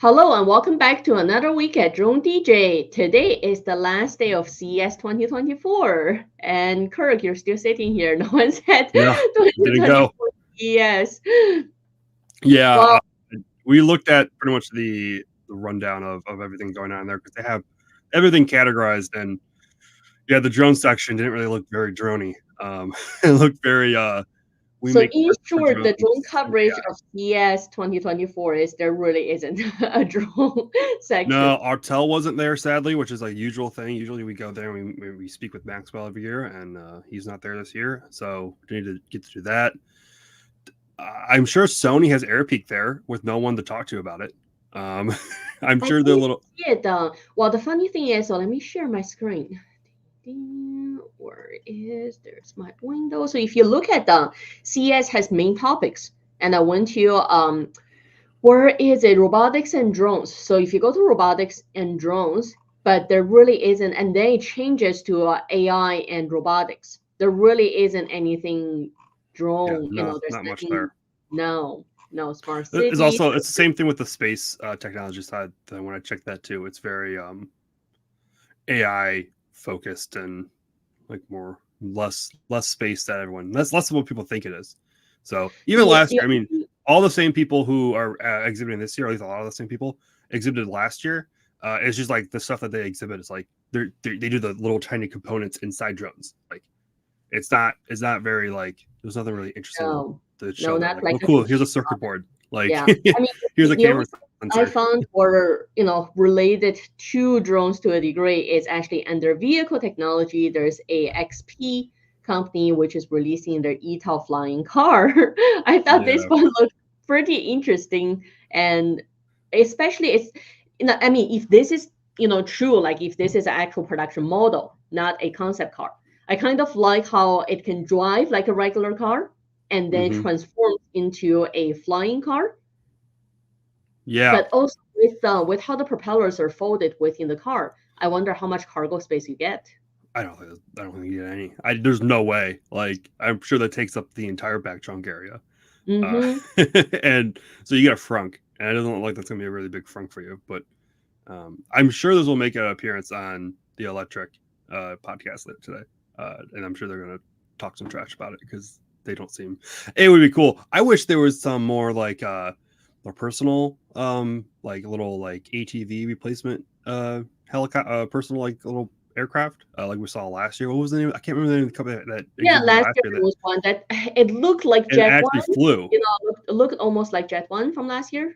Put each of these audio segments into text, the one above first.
Hello and welcome back to another week at DroneDJ. Today is the last day of CES 2024. And Kirk, you're still sitting here. No one said No, didn't go. 2024 CES. Yeah, Well, we looked at pretty much the rundown of everything going on there because they have everything categorized, and yeah, the drone section didn't really look very droney. It looked very we so make in parts for short, the drones. drone coverage of CES 2024 is there really isn't a drone section. No, Artel wasn't there sadly, which is a usual thing. Usually we go there and we speak with Maxwell every year, and he's not there this year, so we need to get to do that. I'm sure Sony has AirPeak there with no one to talk to about it. I'm I sure they're a didn't little. see it. Well, the funny thing is, so let me share my screen. Where is there's my window? So if you look at the CES has main topics, and I went to where is it? Robotics and drones. So if you go to robotics and drones, but there really isn't, and then it changes to AI and robotics. There really isn't anything Yeah, drone. no, There's not much nothing. there. No smart It's city. also it's the same thing with the space technology side. When I checked that too, it's very AI focused and like more less space that everyone less of what people think it is. So even Yeah, last year, I mean, all the same people who are exhibiting this year, at least a lot of the same people exhibited last year. It's just like the stuff that they exhibit is like they do the little tiny components inside drones. Like it's not very like there's nothing really interesting no, to no, show that not like, like oh a cool, here's a computer. circuit board. Like Yeah, I mean, here's a the camera only I sensor. found were related to drones to a degree is actually under vehicle technology. There's a XP company which is releasing their eTOL flying car. I thought this Yeah. one looked pretty interesting, and especially it's I mean, if this is true, like if this is an actual production model, not a concept car, I kind of like how it can drive like a regular car and then Hmm. transform into a flying car, Yeah. but also with how the propellers are folded within the car, I wonder how much cargo space you get. I don't think you get any. There's no way. Like I'm sure that takes up the entire back trunk area. Uh, Mm-hmm. and so you get a frunk, and it doesn't look like that's gonna be a really big frunk for you. But I'm sure this will make an appearance on the electric podcast later today, and I'm sure they're gonna talk some trash about it because they don't seem. It would be cool. I wish there was some more like more personal, like little like ATV replacement helicopter, personal like little aircraft, like we saw last year. What was the name? I can't remember the name of the company that Yeah, exhibited last last year year there that was one that it looked like it Jet actually One. flew. Looked almost like Jet One from last year.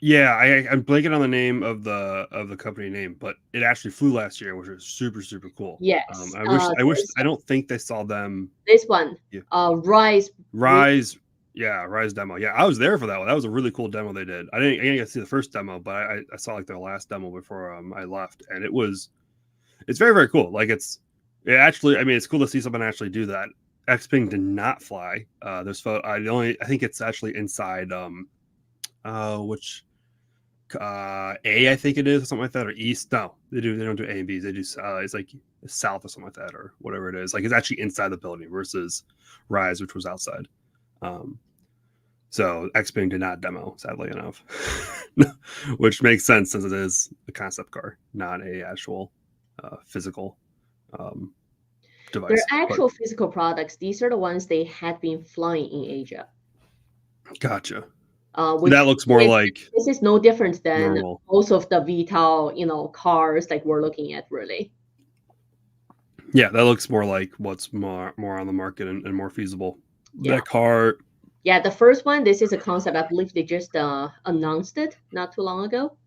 Yeah, I'm blanking on the name of the company name, but it actually flew last year, which was super cool. Yes. I There's don't think they saw them. this one. Yeah. Rise. Rise, yeah, Rise demo. Yeah, I was there for that one. That was a really cool demo they did. I didn't get to see the first demo, but I saw like their last demo before I left, and it's very cool. Like it actually, I mean, it's cool to see someone actually do that. Xpeng did not fly. There's I think it's actually inside which I think it is, or something like that, or East. No, they don't do A and Bs. They do it's like South or something like that, or whatever it is. Like it's actually inside the building versus Rise, which was outside. So Xpeng did not demo, sadly enough, which makes sense since it is a concept car, not a actual physical They're device. actual physical products. These are the ones they had been flying in Asia. Gotcha. Which That looks more like this is no different than normal. most of the VTOL, cars like we're looking at, really. Yeah, that looks more like what's more on the market and more feasible. Yeah. That car. Yeah, the first one, this is a concept. I believe they just announced it not too long ago.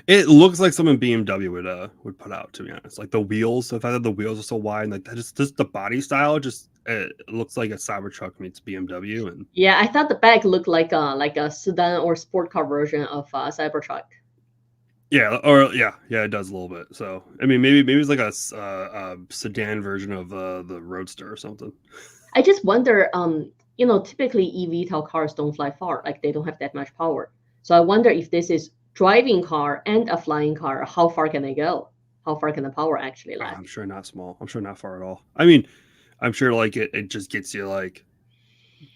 It looks like something BMW would put out, to be honest. Like the wheels, the fact that the wheels are so wide, and like that just the body style, just it looks like a Cybertruck meets BMW. And yeah, I thought the back looked like a sedan or sport car version of Cybertruck. Yeah, or yeah, it does a little bit. So I mean, maybe it's like a sedan version of the Roadster or something. I just wonder, typically eVTOL cars don't fly far, like they don't have that much power. So I wonder if this is driving car and a flying car, how far can they go? How far can the power actually last? I'm sure not small. I'm sure not far at all. I mean, I'm sure like it just gets you like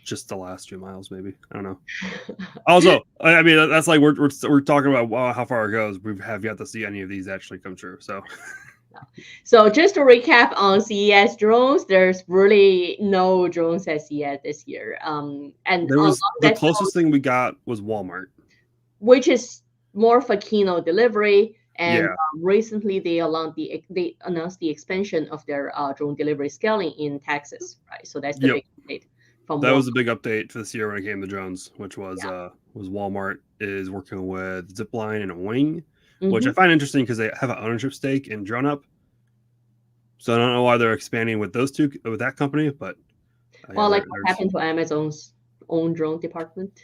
just the last few miles, maybe. I don't know. Also, I mean, that's like we're talking about how far it goes. We have yet to see any of these actually come true. So, So just to recap on CES drones, there's really no drones at CES this year. And there along was the that closest thing we got was Walmart. which is more for keynote delivery. And Yeah. recently, they announced the expansion of their drone delivery scaling in Texas, right? So that's the Yep. big update from That Walmart. was a big update for this year when it came to drones, which was Yeah. Walmart is working with Zipline and Wing, which I Mm-hmm. find interesting because they have an ownership stake in DroneUp. So I don't know why they're expanding with those two with that company, but yeah, Well, like what there's happened to Amazon's own drone department.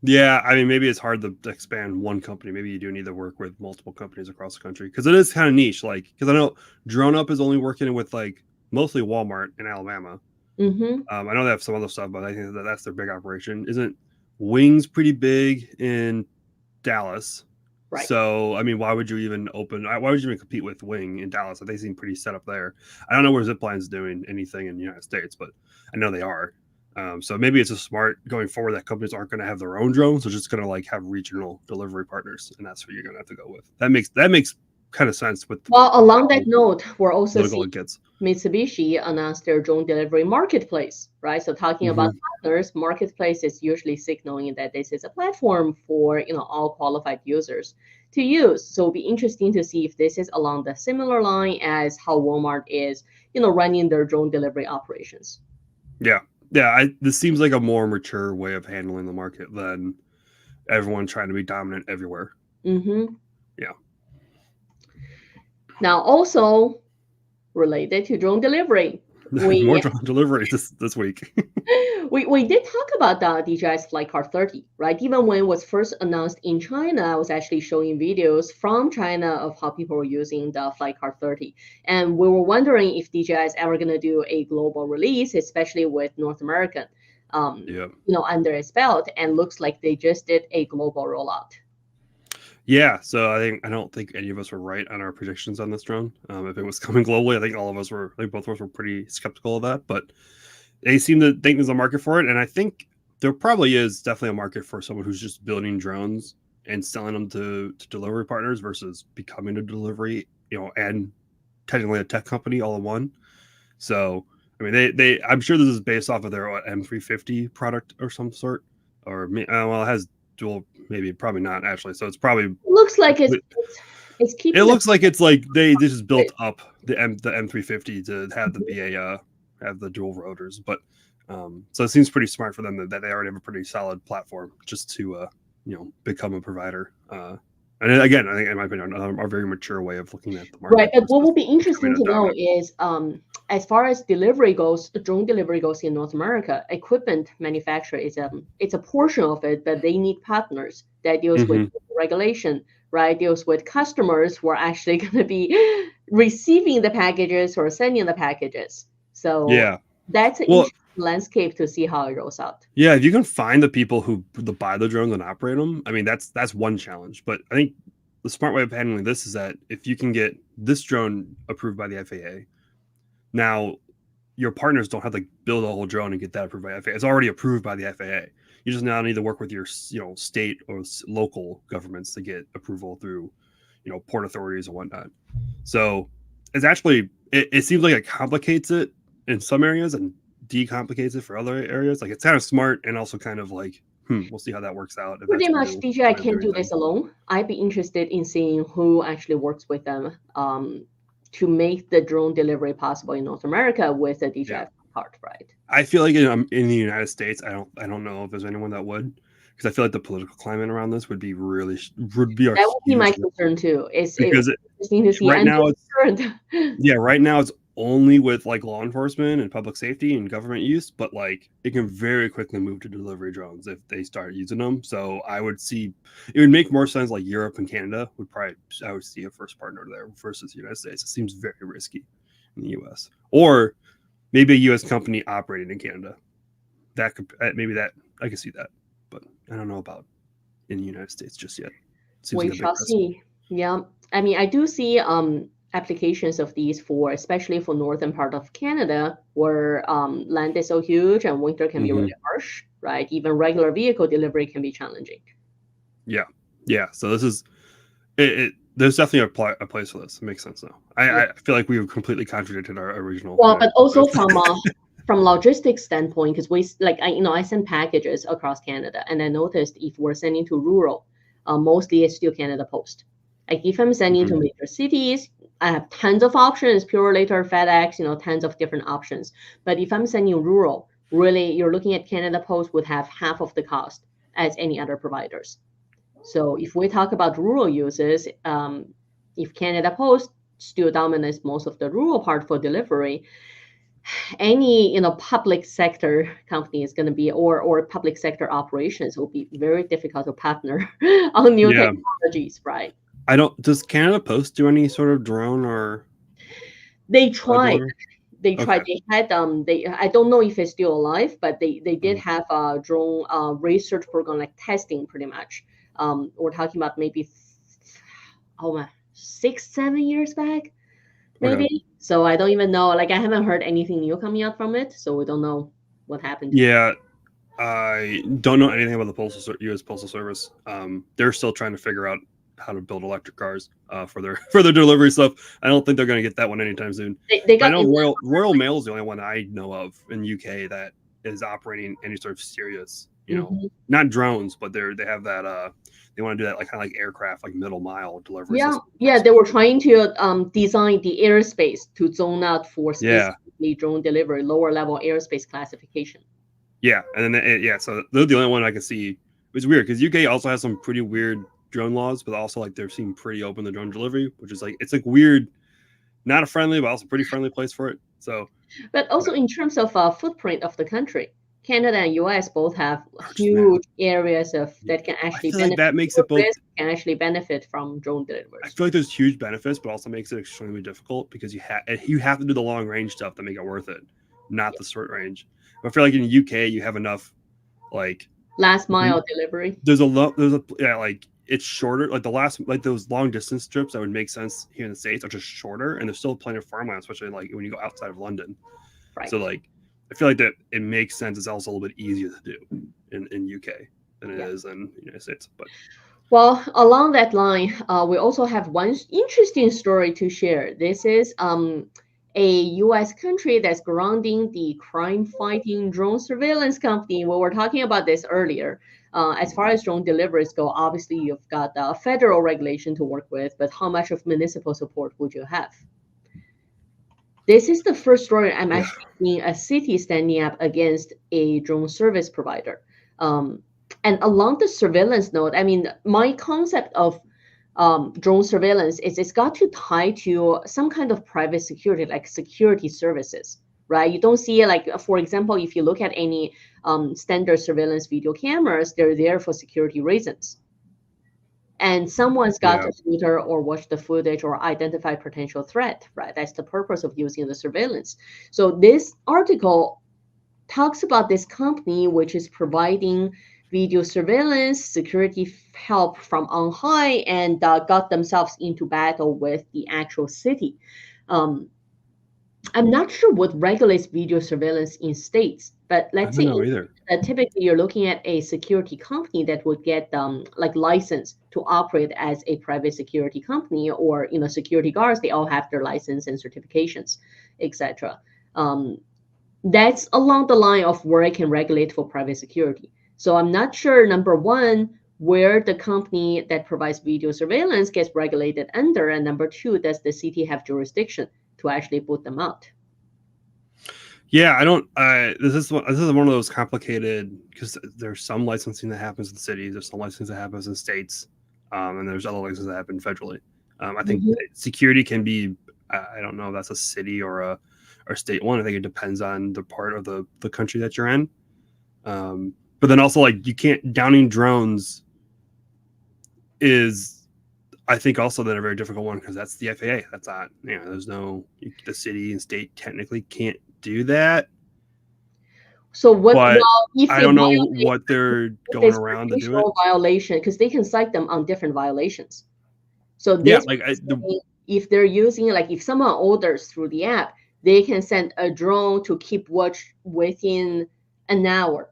yeah. I mean, maybe it's hard to expand one company. Maybe you do need to work with multiple companies across the country because it is kind of niche. Like because I know DroneUp is only working with like mostly Walmart in Alabama. Mm-hmm. I know they have some other stuff, but I think that's their big operation. Isn't Wings pretty big in Dallas? Right. So I mean, why would you even why would you even compete with Wing in Dallas? They seem pretty set up there. I don't know where Zipline's doing anything in the United States, but I know they are. So maybe it's a smart going forward that companies aren't going to have their own drones; they're just going to like have regional delivery partners, and that's what you're going to have to go with. That makes kind of sense with Well, along that how note, we're also political seeing it gets. Mitsubishi announced their drone delivery marketplace, right? So talking about Mm-hmm. partners, marketplace is usually signaling that this is a platform for all qualified users to use. So it'll be interesting to see if this is along the similar line as how Walmart is, running their drone delivery operations. Yeah, yeah. This seems like a more mature way of handling the market than everyone trying to be dominant everywhere. Mm-hmm. Yeah. Now, also related to drone delivery, More we drone deliveries this week. we did talk about the DJI's FlyCart 30, right? Even when it was first announced in China, I was actually showing videos from China of how people were using the FlyCart 30. And we were wondering if DJI is ever going to do a global release, especially with North American, Yeah. under its belt. And looks like they just did a global rollout. Yeah. So I don't think any of us were right on our predictions on this drone. If it was coming globally, I think all of us were. I think both of us were pretty skeptical of that, but they seem to think there's a market for it, and I think there probably is definitely a market for someone who's just building drones and selling them to delivery partners versus becoming a delivery, and technically a tech company all in one. So, I mean, they I'm sure this is based off of their M350 product or some sort, or well, it has dual, maybe probably not actually. So it's probably It looks like it's it keeping looks like it's like they just it. built up the M350 to have the BA have the dual rotors, but so it seems pretty smart for them that they already have a pretty solid platform just to become a provider. And again, I think in my opinion, a very mature way of looking at the Right, market but what versus will be interesting becoming a to know dominant. is, as far as delivery goes, drone delivery goes in North America, equipment manufacturer is it's a portion of it, but they need partners that deals with Mm-hmm. regulation, right? Deals with customers who are actually going to be receiving the packages or sending the packages. So Yeah. that's an Well, interesting landscape to see how it rolls out. yeah, if you can find the people who buy the drones and operate them, I mean that's one challenge. But I think the smart way of handling this is that if you can get this drone approved by the FAA, now your partners don't have to build a whole drone and get that approved by the FAA. It's already approved by the FAA. You just now need to work with your state or local governments to get approval through port authorities and whatnot. So it's actually it seems like it complicates it in some areas and decomplicates it for other areas. Like it's kind of smart and also kind of like, we'll see how that works out if Pretty that's a much new DJI way of can't doing do this things. alone. I'd be interested in seeing who actually works with them to make the drone delivery possible in North America with the Yeah, DJI cart, right? I feel like in the United States, I don't know if there's anyone that would, because I feel like the political climate around this would be a That would be my huge concern too. because It's interesting to see. right I'm now just it's concerned. yeah, right now it's only with like law enforcement and public safety and government use, but like it can very quickly move to delivery drones if they start using them. So I would see it would make more sense like Europe and Canada would probably I would see a first partner there versus the United States. It seems very risky in the US. Or maybe a US company operating in Canada. That could maybe that I could see that. But I don't know about in the United States just yet. Seems We like a big shall risk. see. Yeah. I mean, I do see applications of these for, especially for northern part of Canada, where land is so huge and winter can be really harsh, right? Even regular vehicle delivery can be challenging. Yeah. So this is it. There's definitely a place for this. It makes sense now. I feel like we've completely contradicted our original. Well, but also from logistics standpoint, because I send packages across Canada, and I noticed if we're sending to rural, mostly it's still Canada Post. Like if I'm sending to major cities, I have tons of options, Pure Later, FedEx, tons of different options. But if I'm sending rural, really, you're looking at Canada Post would have half of the cost as any other providers. So if we talk about rural users, if Canada Post still dominates most of the rural part for delivery, any public sector company is going to be or public sector operations will be very difficult to partner on new technologies, right? Does Canada Post do any sort of drone or? They tried. They tried. Okay. They had I don't know if it's still alive, but they did have a drone research program, like testing pretty much. We're talking about maybe 6-7 years back, maybe. Okay. So I don't even know. Like I haven't heard anything new coming out from it, so we don't know what happened. Yeah, I don't know anything about the U.S. Postal Service. They're still trying to figure out how to build electric cars for their delivery stuff. I don't think they're going to get that one anytime soon. I know Royal Mail is the only one I know of in UK that is operating any sort of serious, not drones, but they have that. They want to do that kind of like aircraft, like middle mile delivery. Yeah. They were trying to design the airspace to zone out for specifically drone delivery, lower level airspace classification. Yeah, and then so they're the only one I can see. It's weird because UK also has some pretty weird drone laws, but also they seem pretty open to drone delivery, which is it's weird, not a friendly, but also pretty friendly place for it. So, but also in terms of footprint of the country, Canada and US both have huge areas that can actually benefit. That makes it both can actually benefit from drone delivery. I feel like there's huge benefits, but also makes it extremely difficult because you have to do the long range stuff to make it worth it, not the short range. But I feel like in the UK you have enough last mile delivery. It's shorter, those long distance trips that would make sense here in the States are just shorter, and there's still plenty of farmland, especially when you go outside of London. Right. So I feel like that it makes sense. It's also a little bit easier to do in UK than it is in the United States. But well, along that line, we also have one interesting story to share. This is a U.S. country that's grounding the crime-fighting drone surveillance company. We were talking about this earlier. As far as drone deliveries go, obviously you've got federal regulation to work with, but how much of municipal support would you have? This is the first story I'm actually seeing a city standing up against a drone service provider. And along the surveillance note, my concept of drone surveillance is it's got to tie to some kind of private security, like security services, right? You don't see for example, if you look at any standard surveillance video cameras, they're there for security reasons. And someone's got to filter or watch the footage or identify potential threat, right? That's the purpose of using the surveillance. So this article talks about this company, which is providing video surveillance, security help from on high, and got themselves into battle with the actual city. I'm not sure what regulates video surveillance in states, but let's say typically you're looking at a security company that would get license to operate as a private security company, or security guards, they all have their license and certifications, etc. That's along the line of where I can regulate for private security. So I'm not sure, number one, where the company that provides video surveillance gets regulated under, and number two, does the city have jurisdiction to actually put them out? Yeah, I don't. This is one of those complicated, because there's some licensing that happens in cities, there's some licensing that happens in states, and there's other licenses that happen federally. I think security can be. I don't know if that's a city or a state one. I think it depends on the part of the country that you're in. But then also, you can't, downing drones is, I think, also then a very difficult one, because that's the FAA. That's not, there's no, the city and state technically can't do that. So what? But I don't know what they're going around to do it. Violation, because they can cite them on different violations. So this if they're using, like if someone orders through the app, they can send a drone to keep watch within an hour.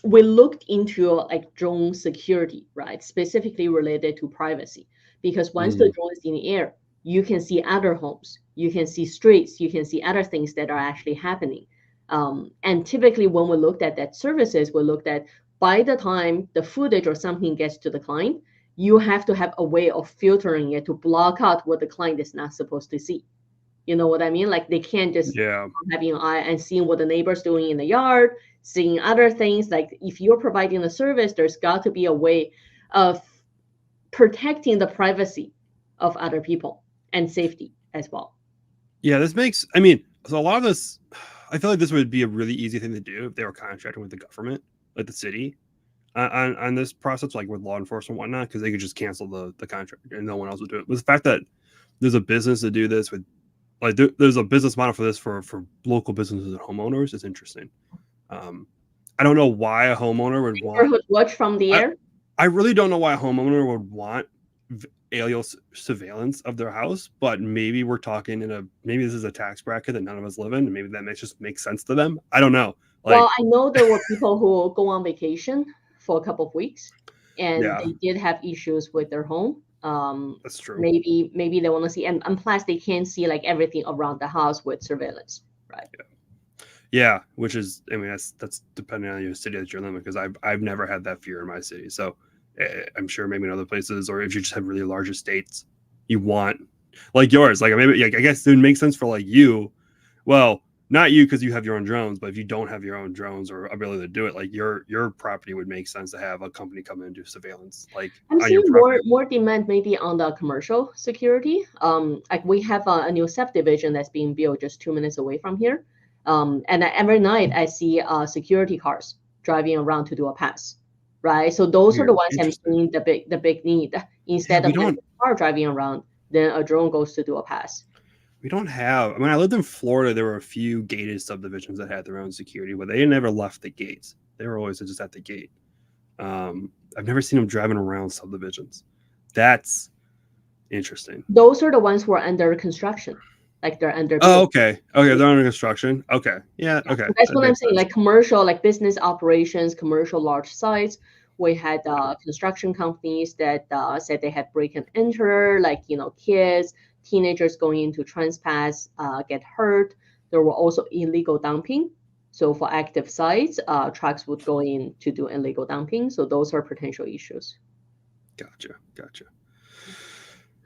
We looked into like drone security, right? Specifically related to privacy, because once the drone is in the air, you can see other homes, you can see streets, you can see other things that are actually happening. And typically when we looked at that services, we looked at by the time the footage or something gets to the client, you have to have a way of filtering it to block out what the client is not supposed to see. You know what I mean? Like they can't just having an eye and seeing what the neighbor's doing in the yard, seeing other things. Like if you're providing a service, there's got to be a way of protecting the privacy of other people and safety as well. Yeah, this makes, I mean, so a lot of this, I feel like this would be a really easy thing to do if they were contracting with the government, like the city, on this process, like with law enforcement and whatnot, because they could just cancel the contract and no one else would do it. But the fact that there's a business to do this with, like there's a business model for this for local businesses and homeowners is interesting. I don't know why a homeowner would want watch from the air. I really don't know why a homeowner would want aerial surveillance of their house, but maybe we're talking maybe this is a tax bracket that none of us live in, and maybe that just makes sense to them. I don't know. Like, well, I know there were people who go on vacation for a couple of weeks, and they did have issues with their home. That's true. Maybe they want to see, and plus they can't see like everything around the house with surveillance, right? Yeah, which is, I mean, that's depending on your city that you're living, because I've never had that fear in my city. So I'm sure maybe in other places, or if you just have really large estates, you want like yours, like maybe like I guess it would make sense for like you. Well, not you because you have your own drones, but if you don't have your own drones or ability to do it, like your property would make sense to have a company come in and do surveillance. Like I'm seeing more demand maybe on the commercial security. Like we have a new subdivision that's being built just 2 minutes away from here. And every night I see security cars driving around to do a pass, right? So those are the ones I'm seeing the big need. Instead of a car driving around, then a drone goes to do a pass. We don't have, when I lived in Florida, there were a few gated subdivisions that had their own security, but they never left the gates. They were always just at the gate. I've never seen them driving around subdivisions. That's interesting. Those are the ones who are under construction. Like they're under. Oh, okay. Okay, they're under construction. Okay, yeah, okay. So that's what I'm saying. Like commercial, like business operations, commercial large sites. We had construction companies that said they had break and enter, like kids, teenagers going into trespass, get hurt. There were also illegal dumping. So for active sites, trucks would go in to do illegal dumping. So those are potential issues. Gotcha.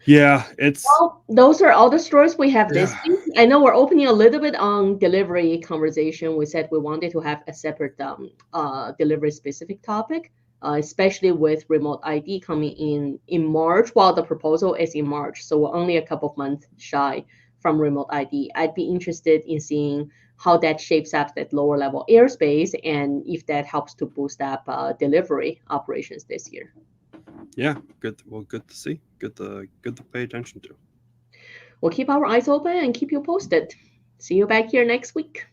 Yeah, those are all the stories we have this week. I know we're opening a little bit on delivery conversation. We said we wanted to have a separate delivery specific topic, especially with remote ID coming in March, while the proposal is in March. So we're only a couple of months shy from remote ID. I'd be interested in seeing how that shapes up that lower level airspace and if that helps to boost up delivery operations this year. Yeah, good. Well, good to see. Good to pay attention to. We'll keep our eyes open and keep you posted. See you back here next week.